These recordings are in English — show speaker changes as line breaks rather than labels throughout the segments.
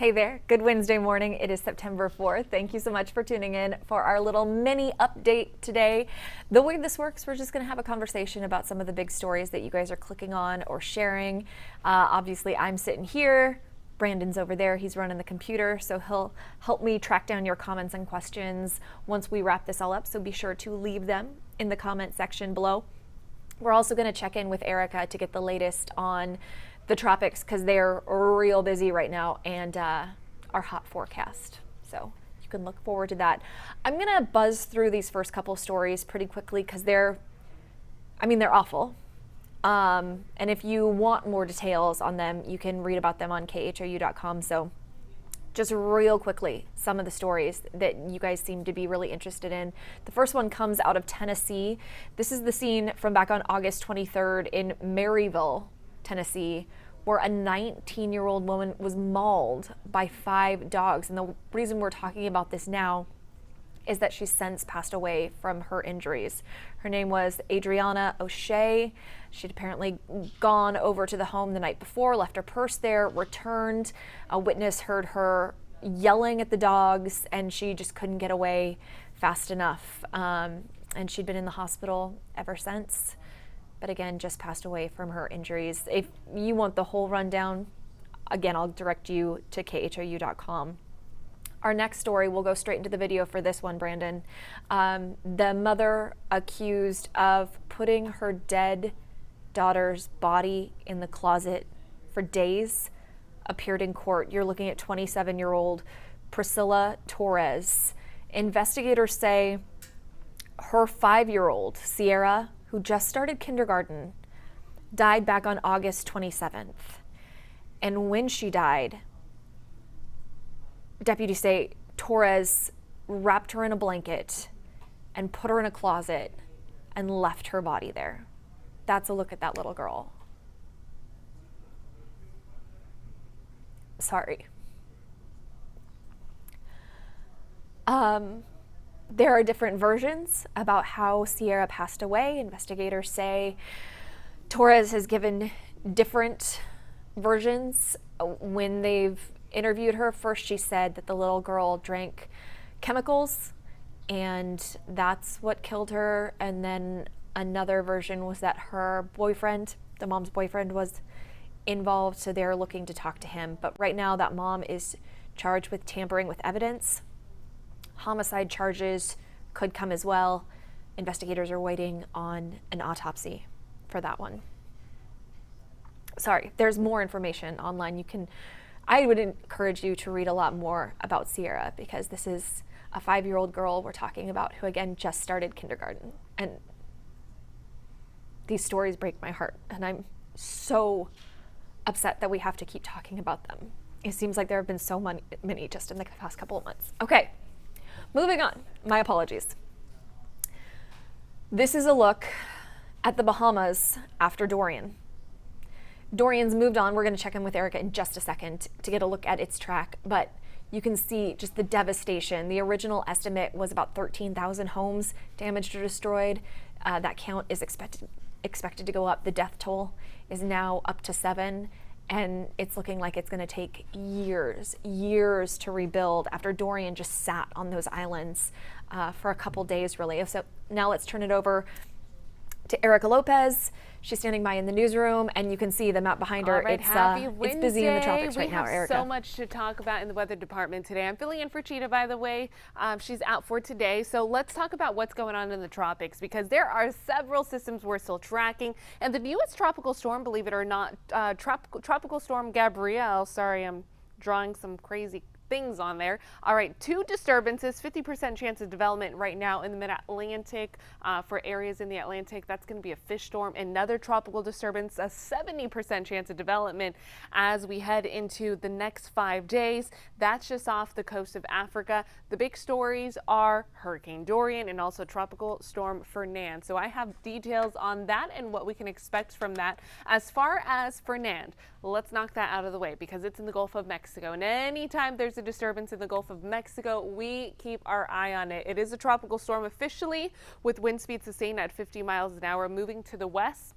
Hey there, good Wednesday morning. It is September 4th. Thank you so much for tuning in for our little mini update today. The way this works, we're just going to have a conversation about some of the big stories that you guys are clicking on or sharing. Obviously, I'm sitting here. Brandon's over there. He's running the computer, so he'll help me track down your comments and questions once we wrap this all up. So be sure to leave them in the comment section below. We're also going to check in with Erica to get the latest on the tropics because they're real busy right now, and our hot forecast. So you can look forward to that. I'm going to buzz through these first couple stories pretty quickly because they're awful. And if you want more details on them, you can read about them on khou.com. So just real quickly, some of the stories that you guys seem to be really interested in. The first one comes out of Tennessee. This is the scene from back on August 23rd in Maryville, Tennessee, where a 19-year-old woman was mauled by 5 dogs. And the reason we're talking about this now is that she's since passed away from her injuries. Her name was Adriana O'Shea. She'd apparently gone over to the home the night before, left her purse there, returned. A witness heard her yelling at the dogs, and she just couldn't get away fast enough. And she'd been in the hospital ever since, but again, just passed away from her injuries. If you want the whole rundown, again, I'll direct you to khou.com. Our next story, we'll go straight into the video for this one, Brandon. The mother accused of putting her dead daughter's body in the closet for days appeared in court. You're looking at 27-year-old Priscilla Torres. Investigators say her 5-year-old, Sierra, who just started kindergarten, died back on August 27th. And when she died, deputies say Torres wrapped her in a blanket and put her in a closet and left her body there. That's a look at that little girl. Sorry. There are different versions about how Sierra passed away. Investigators say Torres has given different versions when they've interviewed her. First, she said that the little girl drank chemicals and that's what killed her. And then another version was that her boyfriend, the mom's boyfriend, was involved. So they're looking to talk to him. But right now that mom is charged with tampering with evidence. Homicide charges could come as well. Investigators are waiting on an autopsy for that one. Sorry, there's more information online. I would encourage you to read a lot more about Sierra because this is a 5-year-old girl we're talking about who, again, just started kindergarten. And these stories break my heart. And I'm so upset that we have to keep talking about them. It seems like there have been so many just in the past couple of months. Okay, moving on. My apologies. This is a look at the Bahamas after Dorian. Dorian's moved on. We're going to check in with Erica in just a second to get a look at its track, but you can see just the devastation. The original estimate was about 13,000 homes damaged or destroyed. That count is expected to go up. The death toll is now up to 7, and it's looking like it's going to take years to rebuild after Dorian just sat on those islands for a couple days, really. So now let's turn it over to Erica Lopez. She's standing by in the newsroom, and you can see the map behind her.
Right,
It's busy in the tropics right now, Erica.
We have so much to talk about in the weather department today. I'm filling in for Cheetah, by the way. She's out for today. So let's talk about what's going on in the tropics, because there are several systems we're still tracking. And the newest tropical storm, believe it or not, Tropical Storm Gabrielle, sorry, I'm drawing some crazy things on there. All right, 2 disturbances, 50% chance of development right now in the mid-Atlantic. For areas in the Atlantic, that's going to be a fish storm. Another tropical disturbance, a 70% chance of development as we head into the next 5 days. That's just off the coast of Africa. The big stories are Hurricane Dorian and also Tropical Storm Fernand. So I have details on that and what we can expect from that. As far as Fernand, let's knock that out of the way because it's in the Gulf of Mexico. And anytime there's a disturbance in the Gulf of Mexico, we keep our eye on it. It is a tropical storm officially with wind speeds sustained at 50 miles an hour, moving to the west.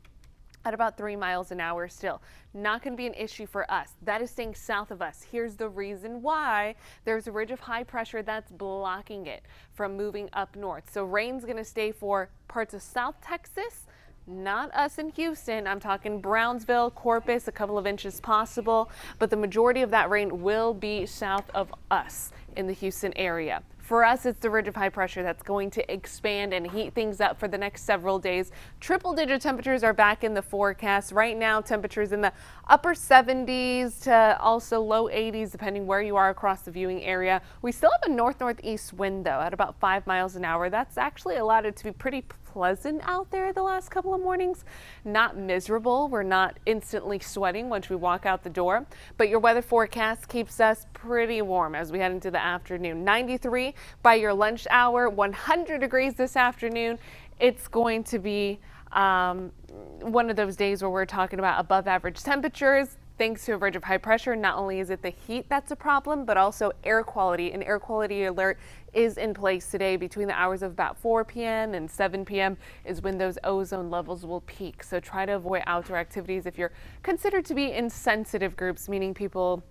at about 3 miles an hour still. Not going to be an issue for us. That is staying south of us. Here's the reason why. There's a ridge of high pressure that's blocking it from moving up north. So rain's going to stay for parts of South Texas, not us in Houston. I'm talking Brownsville, Corpus, a couple of inches possible, but the majority of that rain will be south of us in the Houston area. For us, it's the ridge of high pressure that's going to expand and heat things up for the next several days. Triple-digit temperatures are back in the forecast. Right now, temperatures in the upper 70s to also low 80s, depending where you are across the viewing area. We still have a north-northeast wind, though, at about 5 miles an hour. That's actually allowed it to be pretty pleasant out there the last couple of mornings. Not miserable. We're not instantly sweating once we walk out the door, but your weather forecast keeps us pretty warm as we head into the afternoon. 93 by your lunch hour, 100 degrees this afternoon. It's going to be one of those days where we're talking about above average temperatures. Thanks to a ridge of high pressure, not only is it the heat that's a problem, but also air quality. An air quality alert is in place today between the hours of about 4 p.m. and 7 p.m. is when those ozone levels will peak. So try to avoid outdoor activities if you're considered to be in sensitive groups, meaning people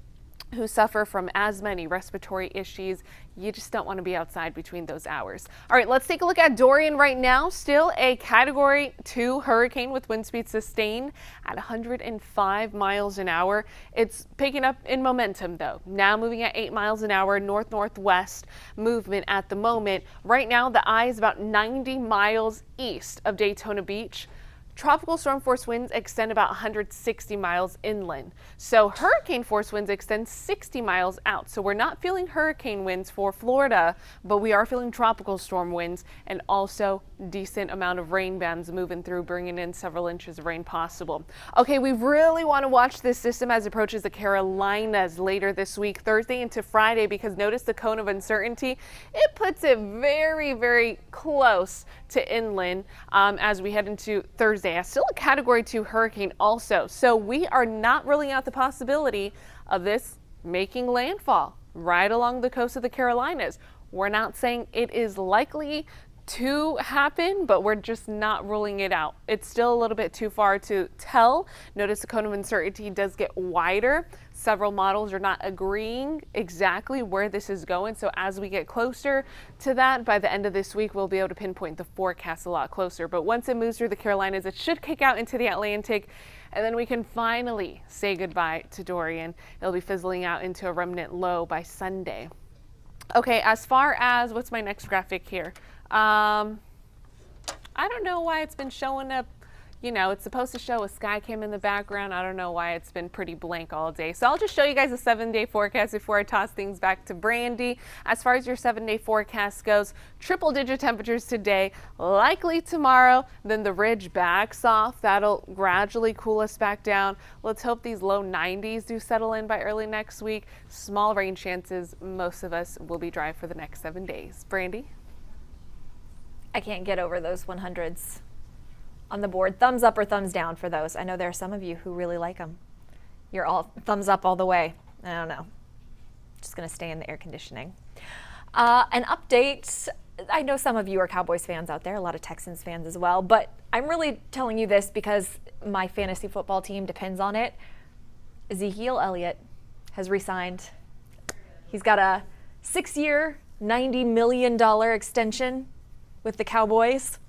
who suffer from asthma, any respiratory issues. You just don't want to be outside between those hours. All right, let's take a look at Dorian right now. Still a Category 2 hurricane with wind speed sustained at 105 miles an hour. It's picking up in momentum, though. Now moving at 8 miles an hour, north-northwest movement at the moment. Right now, the eye is about 90 miles east of Daytona Beach. Tropical storm force winds extend about 160 miles inland. So hurricane force winds extend 60 miles out. So we're not feeling hurricane winds for Florida, but we are feeling tropical storm winds and also decent amount of rain bands moving through, bringing in several inches of rain possible. Okay, we really want to watch this system as it approaches the Carolinas later this week, Thursday into Friday, because notice the cone of uncertainty. It puts it very, very close to inland as we head into Thursday. Still a Category 2 hurricane also. So we are not ruling out the possibility of this making landfall right along the coast of the Carolinas. We're not saying it is likely to happen, but we're just not ruling it out. It's still a little bit too far to tell. Notice the cone of uncertainty does get wider. Several models are not agreeing exactly where this is going. So as we get closer to that, by the end of this week, we'll be able to pinpoint the forecast a lot closer. But once it moves through the Carolinas, it should kick out into the Atlantic, and then we can finally say goodbye to Dorian. It'll be fizzling out into a remnant low by Sunday. Okay, as far as what's my next graphic here? I don't know why it's been showing up. You know, it's supposed to show a sky cam in the background. I don't know why it's been pretty blank all day. So I'll just show you guys a 7-day forecast before I toss things back to Brandy. As far as your 7-day forecast goes, triple-digit temperatures today, likely tomorrow. Then the ridge backs off. That'll gradually cool us back down. Let's hope these low 90s do settle in by early next week. Small rain chances. Most of us will be dry for the next 7 days. Brandy?
I can't get over those 100s on the board. Thumbs up or thumbs down for those. I know there are some of you who really like them. You're all thumbs up all the way. I don't know. Just going to stay in the air conditioning. An update. I know some of you are Cowboys fans out there, a lot of Texans fans as well, but I'm really telling you this because my fantasy football team depends on it. Ezekiel Elliott has re-signed. He's got a 6-year, $90 million extension with the Cowboys.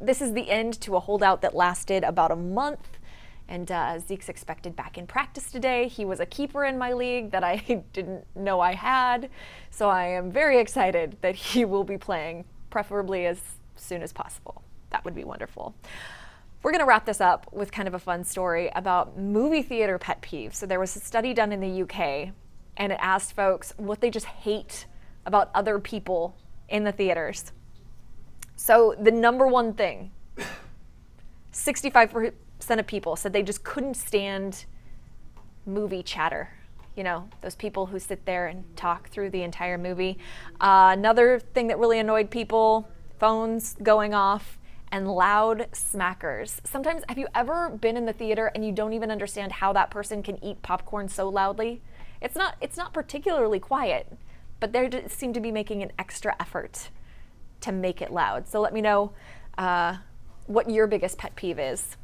This is the end to a holdout that lasted about a month, and Zeke's expected back in practice today. He was a keeper in my league that I didn't know I had, so I am very excited that he will be playing, preferably as soon as possible. That would be wonderful. We're going to wrap this up with kind of a fun story about movie theater pet peeves. So there was a study done in the UK, and it asked folks what they just hate about other people in the theaters. So the number one thing, 65% of people said they just couldn't stand movie chatter. You know, those people who sit there and talk through the entire movie. Another thing that really annoyed people, phones going off and loud smackers. Sometimes, have you ever been in the theater and you don't even understand how that person can eat popcorn so loudly? It's not particularly quiet, but they seem to be making an extra effort to make it loud. So let me know what your biggest pet peeve is.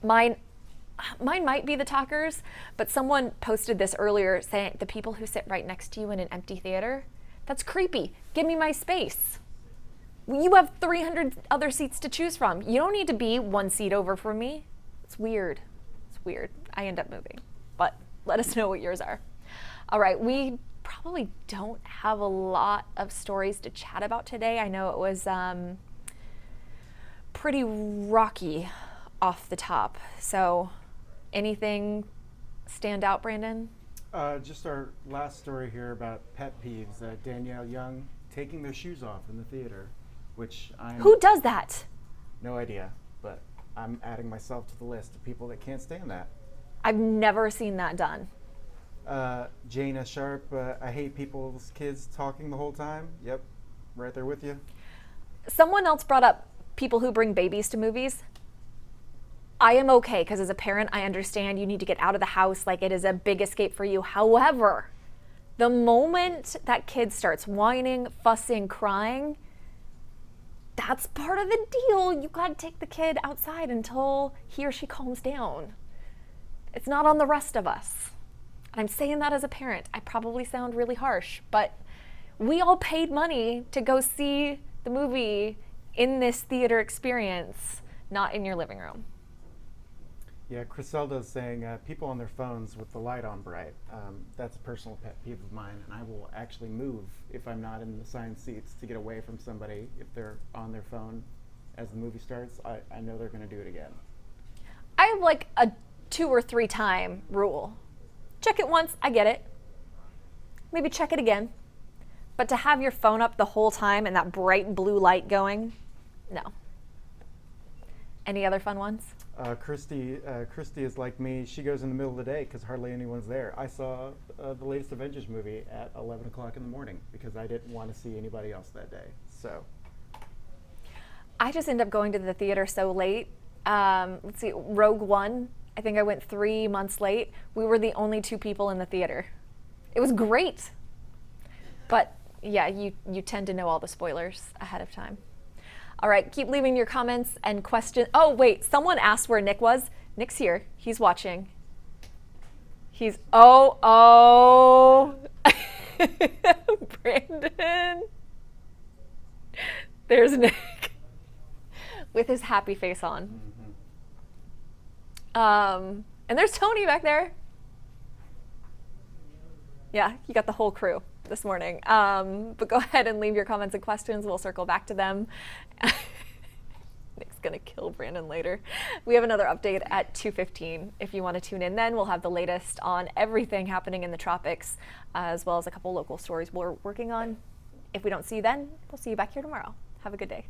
Mine might be the talkers, but someone posted this earlier saying the people who sit right next to you in an empty theater, that's creepy. Give me my space. You have 300 other seats to choose from. You don't need to be one seat over from me. It's weird. It's weird. I end up moving, but let us know what yours are. All right, we probably don't have a lot of stories to chat about today. I know it was pretty rocky off the top. So anything stand out, Brandon?
Just our last story here about pet peeves. Danielle Young taking their shoes off in the theater, which
Who does that?
no idea, but I'm adding myself to the list of people that can't stand that.
I've never seen that done.
Jana Sharp, I hate people's kids talking the whole time. Yep, right there with you.
Someone else brought up people who bring babies to movies. I am okay, because as a parent, I understand you need to get out of the house, like it is a big escape for you. However, the moment that kid starts whining, fussing, crying, that's part of the deal. You gotta take the kid outside until he or she calms down. It's not on the rest of us. And I'm saying that as a parent. I probably sound really harsh, but we all paid money to go see the movie in this theater experience, not in your living room.
Yeah, Criselda's saying people on their phones with the light on bright. That's a personal pet peeve of mine, and I will actually move if I'm not in the assigned seats to get away from somebody if they're on their phone as the movie starts. I know they're going to do it again.
I have like a 2 or 3 time rule. Check it once, I get it. Maybe check it again. But to have your phone up the whole time and that bright blue light going, no. Any other fun ones?
Christy is like me. She goes in the middle of the day because hardly anyone's there. I saw the latest Avengers movie at 11 o'clock in the morning because I didn't want to see anybody else that day. So
I just end up going to the theater so late. Let's see, Rogue One, I think I went 3 months late. We were the only 2 people in the theater. It was great. But yeah, you tend to know all the spoilers ahead of time. All right, keep leaving your comments and questions. Oh, wait, someone asked where Nick was. Nick's here. He's watching. Oh. Brandon. There's Nick with his happy face on. And there's Tony back there. Yeah, you got the whole crew this morning. But go ahead and leave your comments and questions. We'll circle back to them. Nick's gonna kill Brandon later. We have another update at 2:15. If you want to tune in then, we'll have the latest on everything happening in the tropics, as well as a couple local stories we're working on. If we don't see you then, we'll see you back here tomorrow. Have a good day.